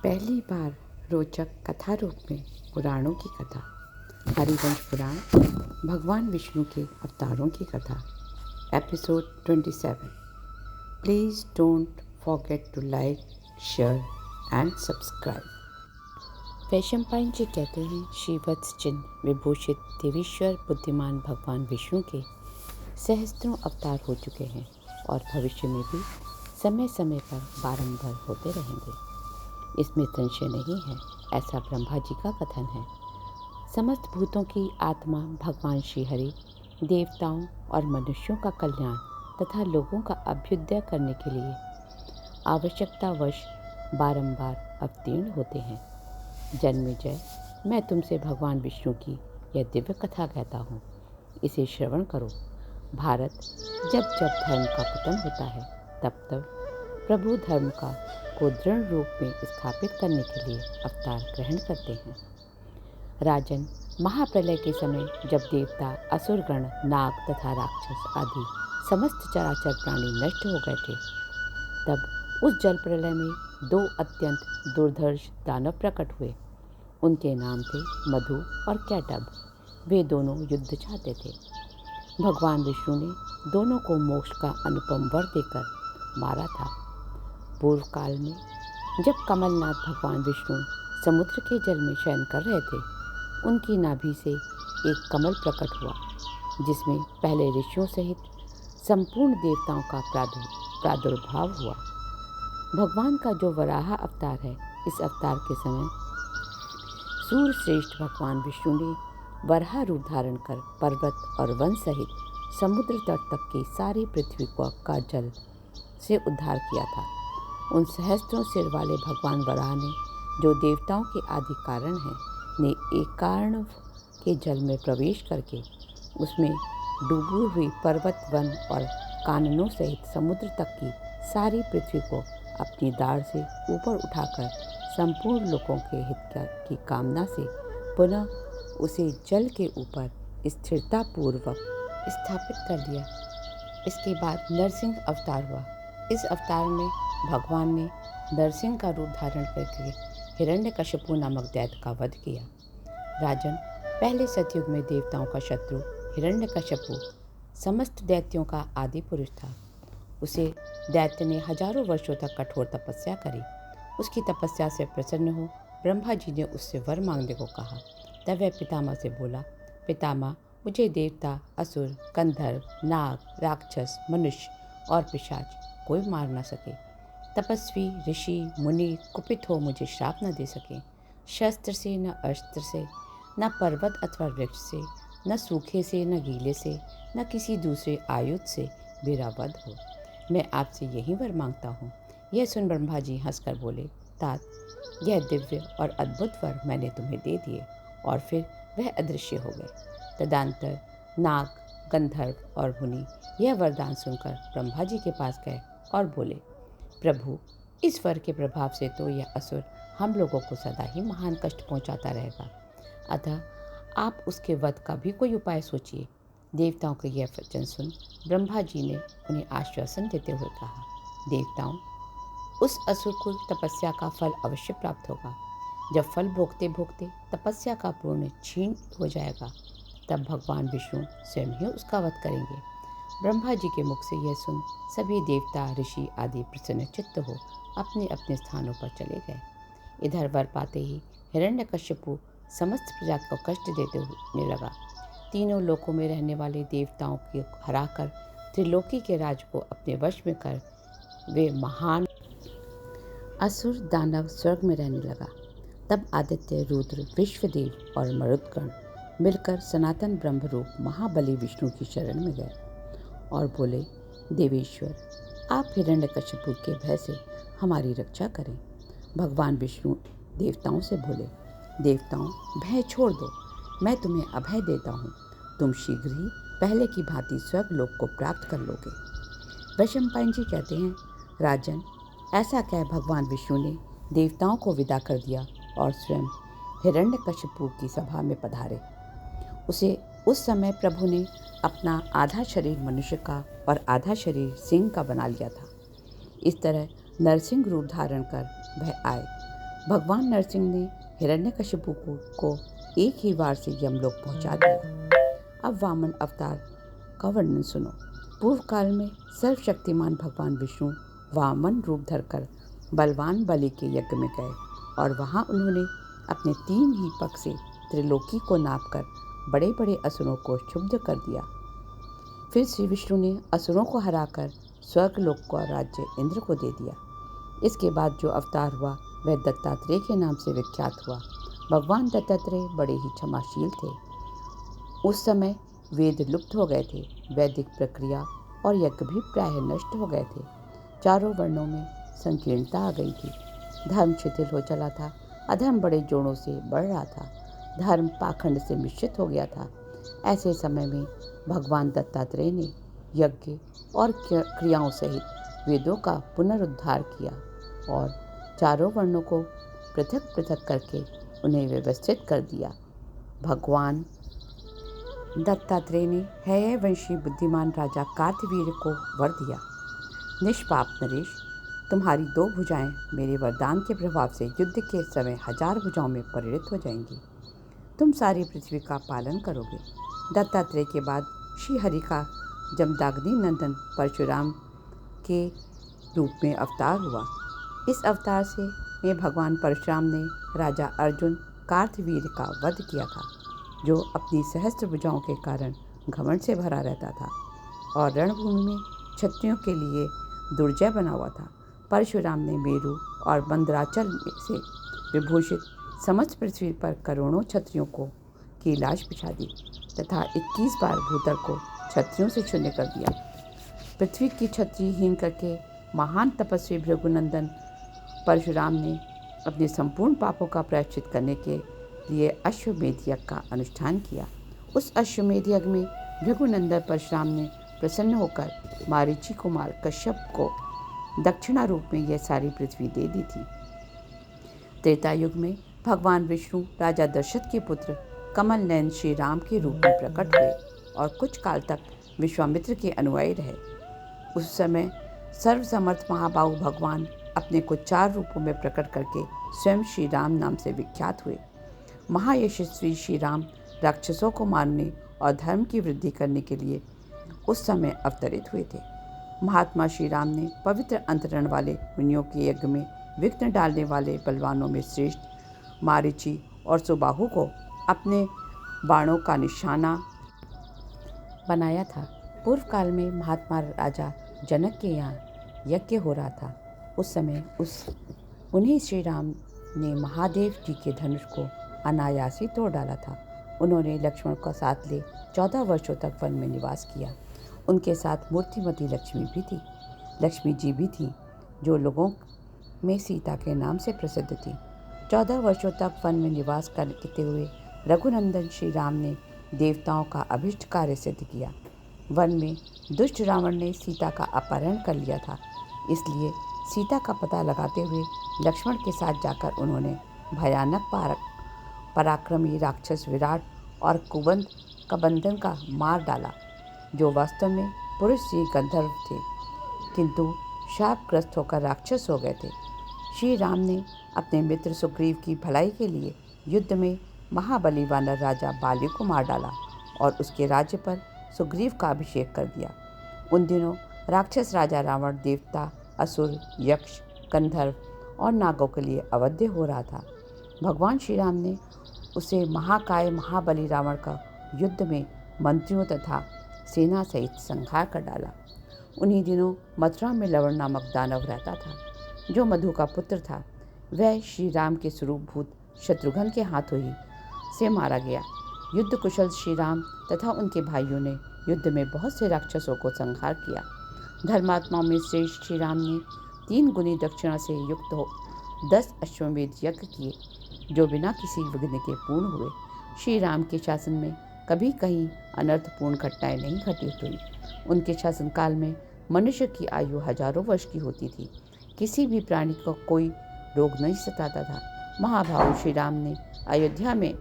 पहली बार रोचक कथा रूप में पुराणों की कथा। हरिवंश पुराण भगवान विष्णु के अवतारों की कथा। Episode 27। Please don't forget to like, share and subscribe. Vaishampayan ji कहते हैं, श्रीवत्स चिन्ह विभूषित देवीश्वर बुद्धिमान भगवान विष्णु के सहस्त्रों अवतार हो चुके हैं और भविष्य में भी समय समय पर बारंबार होते रहेंगे। इसमें संशय नहीं है, ऐसा ब्रह्मा जी का कथन है। समस्त भूतों की आत्मा भगवान श्री हरि देवताओं और मनुष्यों का कल्याण तथा लोगों का अभ्युदय करने के लिए आवश्यकतावश बारंबार अवतीर्ण होते हैं। जन्मेजय, मैं तुमसे भगवान विष्णु की यह दिव्य कथा कहता हूँ, इसे श्रवण करो। भारत जब जब धर्म का पतन होता है तब तब प्रभु धर्म को दृढ़ रूप में स्थापित करने के लिए अवतार ग्रहण करते हैं। राजन, महाप्रलय के समय जब देवता, असुरगण, नाग तथा राक्षस आदि समस्त चराचर प्राणी नष्ट हो गए थे, तब उस जल प्रलय में दो अत्यंत दुर्धर्ष दानव प्रकट हुए। उनके नाम थे मधु और कैटभ। वे दोनों युद्ध चाहते थे। भगवान विष्णु ने दोनों को मोक्ष का अनुपम वर देकर मारा था। पूर्व काल में जब कमलनाथ भगवान विष्णु समुद्र के जल में शयन कर रहे थे, उनकी नाभि से एक कमल प्रकट हुआ, जिसमें पहले ऋषियों सहित संपूर्ण देवताओं का प्रादुर्भाव हुआ। भगवान का जो वराह अवतार है, इस अवतार के समय सूर्य श्रेष्ठ भगवान विष्णु ने वराह रूप धारण कर पर्वत और वन सहित समुद्र तट तक की सारी पृथ्वी का जल से उद्धार किया था। उन सहस्त्रों सिर वाले भगवान वराह ने, जो देवताओं के आदि कारण हैं, ने एक कारण के जल में प्रवेश करके उसमें डूबी हुई पर्वत, वन और काननों सहित समुद्र तक की सारी पृथ्वी को अपनी दाढ़ से ऊपर उठाकर संपूर्ण लोगों के हित की कामना से पुनः उसे जल के ऊपर स्थिरतापूर्वक स्थापित कर दिया। इसके बाद नरसिंह अवतार हुआ। इस अवतार में भगवान ने नरसिंह का रूप धारण करके हिरण्यकशिपु नामक दैत्य का वध किया। राजन, पहले सतयुग में देवताओं का शत्रु हिरण्यकशिपु समस्त दैत्यों का आदि पुरुष था। उसे दैत्य ने हजारों वर्षों तक कठोर तपस्या करी। उसकी तपस्या से प्रसन्न हो ब्रह्मा जी ने उससे वर मांगने को कहा। तब वह पितामह से बोला, पितामह, मुझे देवता, असुर, गंधर्व, नाग, राक्षस, मनुष्य और पिशाच कोई मार न सके। तपस्वी, ऋषि, मुनि कुपित हो मुझे श्राप न दे सके। शस्त्र से, न अस्त्र से, न पर्वत अथवा वृक्ष से, न सूखे से, न गीले से, न किसी दूसरे आयुध से मेरा वध हो। मैं आपसे यही वर मांगता हूँ। यह सुन ब्रह्मा जी हंसकर बोले, तात, यह दिव्य और अद्भुत वर मैंने तुम्हें दे दिए। और फिर वह अदृश्य हो गए। तदंतर नाग, गंधर्व और मुनि यह वरदान सुनकर ब्रह्मा जी के पास गए और बोले, प्रभु, इस वर के प्रभाव से तो यह असुर हम लोगों को सदा ही महान कष्ट पहुंचाता रहेगा, अतः आप उसके वध का भी कोई उपाय सोचिए। देवताओं के यह वचन सुन ब्रह्मा जी ने उन्हें आश्वासन देते हुए कहा, देवताओं, उस असुर को तपस्या का फल अवश्य प्राप्त होगा। जब फल भोगते भोगते तपस्या का पूर्ण क्षीण हो जाएगा, तब भगवान विष्णु स्वयं ही उसका वध करेंगे। ब्रह्मा जी के मुख से यह सुन सभी देवता, ऋषि आदि प्रसन्नचित्त हो अपने अपने स्थानों पर चले गए। इधर वर पाते ही हिरण्यकशिपु समस्त प्रजा को कष्ट देते होने लगा। तीनों लोकों में रहने वाले देवताओं को हराकर त्रिलोकी के राज को अपने वश में कर वे महान असुर दानव स्वर्ग में रहने लगा। तब आदित्य, रुद्र, विश्वदेव और मरुदगण मिलकर सनातन ब्रह्म रूप महाबली विष्णु की शरण में गए और बोले, देवेश्वर, आप हिरण्यकशिपु के भय से हमारी रक्षा करें। भगवान विष्णु देवताओं से बोले, देवताओं, भय छोड़ दो, मैं तुम्हें अभय देता हूँ। तुम शीघ्र ही पहले की भांति स्वर्ग लोक को प्राप्त कर लोगे। वैशंपायन जी कहते हैं, राजन, ऐसा कह भगवान विष्णु ने देवताओं को विदा कर दिया और स्वयं हिरण्यकशिपु की सभा में पधारे। उस समय प्रभु ने अपना आधा शरीर मनुष्य का और आधा शरीर सिंह का बना लिया था। इस तरह नरसिंह रूप धारण कर वह आए। भगवान नरसिंह ने हिरण्यकशिपु को एक ही बार से यमलोक पहुंचा दिया। अब वामन अवतार का वर्णन सुनो। पूर्व काल में सर्वशक्तिमान भगवान विष्णु वामन रूप धरकर बलवान बलि के यज्ञ में गए और वहां उन्होंने अपने 3 ही पग से त्रिलोकी को नापकर बड़े बड़े असुरों को क्षुब्ध कर दिया। फिर श्री विष्णु ने असुरों को हराकर स्वर्गलोक का राज्य इंद्र को दे दिया। इसके बाद जो अवतार हुआ वह दत्तात्रेय के नाम से विख्यात हुआ। भगवान दत्तात्रेय बड़े ही क्षमाशील थे। उस समय वेद लुप्त हो गए थे, वैदिक प्रक्रिया और यज्ञ भी प्रायः नष्ट हो गए थे। चारों वर्णों में संकीर्णता आ गई थी। धर्म शिथिल हो चला था, अधर्म बड़े जोरों से बढ़ रहा था, धर्म पाखंड से मिश्रित हो गया था। ऐसे समय में भगवान दत्तात्रेय ने यज्ञ और क्रियाओं सहित वेदों का पुनरुद्धार किया और चारों वर्णों को पृथक पृथक करके उन्हें व्यवस्थित कर दिया। भगवान दत्तात्रेय ने हैयवंशी बुद्धिमान राजा कार्तवीर्य को वर दिया, निष्पाप नरेश, तुम्हारी 2 भुजाएं मेरे वरदान के प्रभाव से युद्ध के समय 1000 भुजाओं में परिणत हो जाएंगी। तुम सारी पृथ्वी का पालन करोगे। दत्तात्रेय के बाद श्री हरि का जमदाग्नि नंदन परशुराम के रूप में अवतार हुआ। इस अवतार से में भगवान परशुराम ने राजा अर्जुन कार्तवीर्य का वध किया था, जो अपनी सहस्त्र भुजाओं के कारण घमंड से भरा रहता था और रणभूमि में क्षत्रियों के लिए दुर्जय बना हुआ था। परशुराम ने मेरु और मंदराचल से विभूषित समस्त पृथ्वी पर करोड़ों क्षत्रियों की लाश बिछा दी तथा 21 बार भूतल को क्षत्रियों से शून्य कर दिया। पृथ्वी की क्षत्रियहीन करके महान तपस्वी भृगुनंदन परशुराम ने अपने संपूर्ण पापों का प्रायश्चित करने के लिए अश्वमेध यज्ञ का अनुष्ठान किया। उस अश्वमेध यज्ञ में भृगुनंदन परशुराम ने प्रसन्न होकर मारीची कुमार कश्यप को दक्षिणा रूप में यह सारी पृथ्वी दे दी थी। त्रेता युग में भगवान विष्णु राजा दशरथ के पुत्र कमल नयन श्री राम के रूप में प्रकट हुए और कुछ काल तक विश्वामित्र के अनुयायी रहे। उस समय सर्वसमर्थ महाबाहु भगवान अपने को 4 रूपों में प्रकट करके स्वयं श्री राम नाम से विख्यात हुए। महायशस्वी श्री राम राक्षसों को मारने और धर्म की वृद्धि करने के लिए उस समय अवतरित हुए थे। महात्मा श्री राम ने पवित्र अंतरण वाले मुनियों के यज्ञ में विघ्न डालने वाले बलवानों में श्रेष्ठ मारीची और सुबाहु को अपने बाणों का निशाना बनाया था। पूर्व काल में महात्मा राजा जनक के यहाँ यज्ञ हो रहा था। उस समय उन्हीं श्री राम ने महादेव जी के धनुष को अनायास ही तोड़ डाला था। उन्होंने लक्ष्मण का साथ ले 14 वर्षों तक वन में निवास किया। उनके साथ मूर्तिमती लक्ष्मी भी थी। लक्ष्मी जी भी थी, जो लोगों में सीता के नाम से प्रसिद्ध थी। 14 वर्षों तक वन में निवास करते हुए रघुनंदन श्री राम ने देवताओं का अभिष्ट कार्य सिद्ध किया। वन में दुष्ट रावण ने सीता का अपहरण कर लिया था, इसलिए सीता का पता लगाते हुए लक्ष्मण के साथ जाकर उन्होंने भयानक पराक्रमी राक्षस विराट और कुबंध कबंधन का मार डाला, जो वास्तव में पुरुष श्री गंधर्व थे, किंतु शापग्रस्त होकर राक्षस हो गए थे। श्री राम ने अपने मित्र सुग्रीव की भलाई के लिए युद्ध में महाबली वानर राजा बाली को मार डाला और उसके राज्य पर सुग्रीव का अभिषेक कर दिया। उन दिनों राक्षस राजा रावण देवता, असुर, यक्ष, गंधर्व और नागों के लिए अवध्य हो रहा था। भगवान श्री राम ने उसे महाकाय महाबली रावण का युद्ध में मंत्रियों तथा सेना सहित संहार कर डाला। उन्हीं दिनों मथुरा में लवण नामक दानव रहता था, जो मधु का पुत्र था। वह श्री राम के स्वरूप भूत शत्रुघ्न के हाथों ही से मारा गया। युद्ध कुशल श्री राम तथा उनके भाइयों ने युद्ध में बहुत से राक्षसों को संहार किया। धर्मात्माओं में श्रेष्ठ श्री राम ने 3 गुनी दक्षिणा से युक्त हो 10 अश्वमेध यज्ञ किए, जो बिना किसी विघ्न के पूर्ण हुए। श्री राम के शासन में कभी कहीं अनर्थपूर्ण घटनाएं नहीं घटित हुई। उनके शासनकाल में मनुष्य की आयु हजारों वर्ष की होती थी। किसी भी प्राणी को कोई रोग नहीं सताता था। महाभाव श्री राम ने अयोध्या में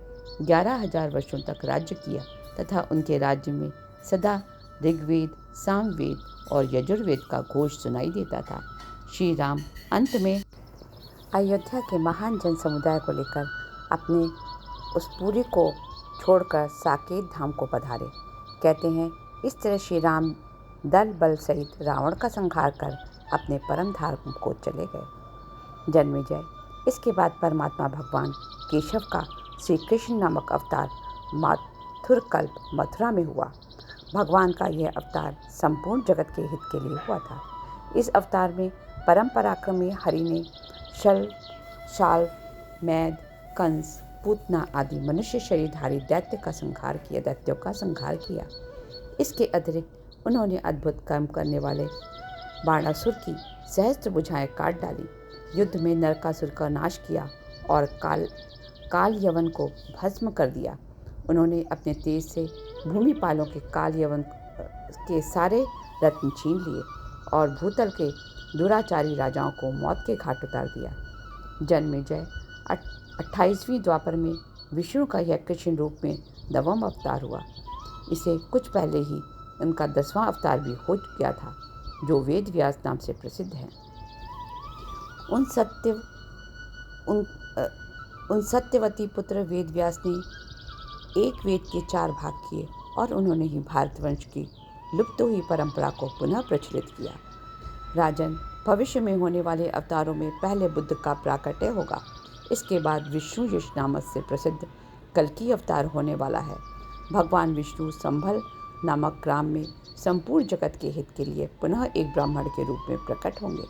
11,000 वर्षों तक राज्य किया तथा उनके राज्य में सदा ऋग्वेद, सामवेद और यजुर्वेद का घोष सुनाई देता था। श्री राम अंत में अयोध्या के महान जन समुदाय को लेकर अपने उस पुरी को छोड़कर साकेत धाम को पधारे। कहते हैं इस तरह श्री राम दल बल सहित रावण का संहार कर अपने परम धाम को चले गए। जन्मेजय। इसके बाद परमात्मा भगवान केशव का श्री कृष्ण नामक अवतार माथुरकल्प मथुरा में हुआ। भगवान का यह अवतार संपूर्ण जगत के हित के लिए हुआ था। इस अवतार में परम पराक्रमी हरि ने शल, शाल्व, मैद, कंस, पूतना आदि मनुष्य शरीरधारी दैत्यों का संहार किया। इसके अतिरिक्त उन्होंने अद्भुत कर्म करने वाले बाणासुर की सहस्त्र भुजाएं काट डाली, युद्ध में नरकासुर का नाश किया और काल यवन को भस्म कर दिया। उन्होंने अपने तेज से भूमिपालों के काल यवन के सारे रत्न छीन लिए और भूतल के दुराचारी राजाओं को मौत के घाट उतार दिया। जन्मेजय। 28वीं द्वापर में विष्णु का यह कृष्ण रूप में 9वां अवतार हुआ। इसे कुछ पहले ही उनका 10वां अवतार भी हो गया था, जो वेद व्यास नाम से प्रसिद्ध है। उन सत्यवती पुत्र वेद व्यास ने एक वेद के 4 भाग किए और उन्होंने ही भारतवंश की लुप्त हुई परंपरा को पुनः प्रचलित किया। राजन, भविष्य में होने वाले अवतारों में पहले बुद्ध का प्राकट्य होगा। इसके बाद विष्णु यश नामक से प्रसिद्ध कल्कि अवतार होने वाला है। भगवान विष्णु संभल नामक ग्राम में संपूर्ण जगत के हित के लिए पुनः एक ब्राह्मण के रूप में प्रकट होंगे।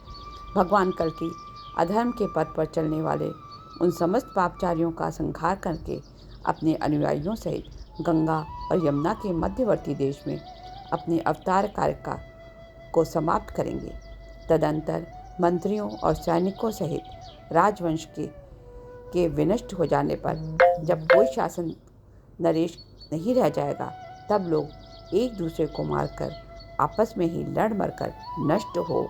भगवान कल्कि अधर्म के पथ पर चलने वाले उन समस्त पापचारियों का संहार करके अपने अनुयायियों सहित गंगा और यमुना के मध्यवर्ती देश में अपने अवतार कार्य को समाप्त करेंगे। तदंतर मंत्रियों और सैनिकों सहित राजवंश के विनष्ट हो जाने पर जब कोई शासन नरेश नहीं रह जाएगा, तब लोग एक दूसरे को मारकर आपस में ही लड़ मरकर नष्ट हो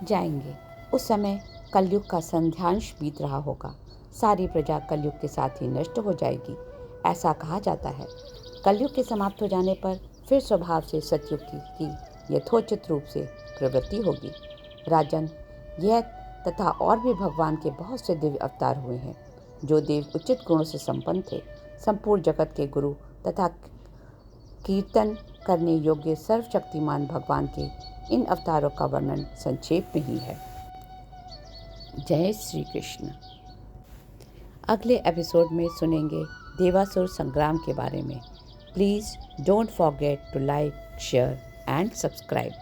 जाएंगे। उस समय कलयुग का संध्यांश बीत रहा होगा। सारी प्रजा कलयुग के साथ ही नष्ट हो जाएगी, ऐसा कहा जाता है। कलयुग के समाप्त हो जाने पर फिर स्वभाव से सतयुग की यथोचित रूप से प्रवृत्ति होगी। राजन, यह तथा और भी भगवान के बहुत से दिव्य अवतार हुए हैं, जो देव उचित गुणों से संपन्न थे। संपूर्ण जगत के गुरु तथा कीर्तन करने योग्य सर्वशक्तिमान भगवान के इन अवतारों का वर्णन संक्षेप में ही है। जय श्री कृष्ण। अगले एपिसोड में सुनेंगे देवासुर संग्राम के बारे में। Please don't forget to like, share and subscribe.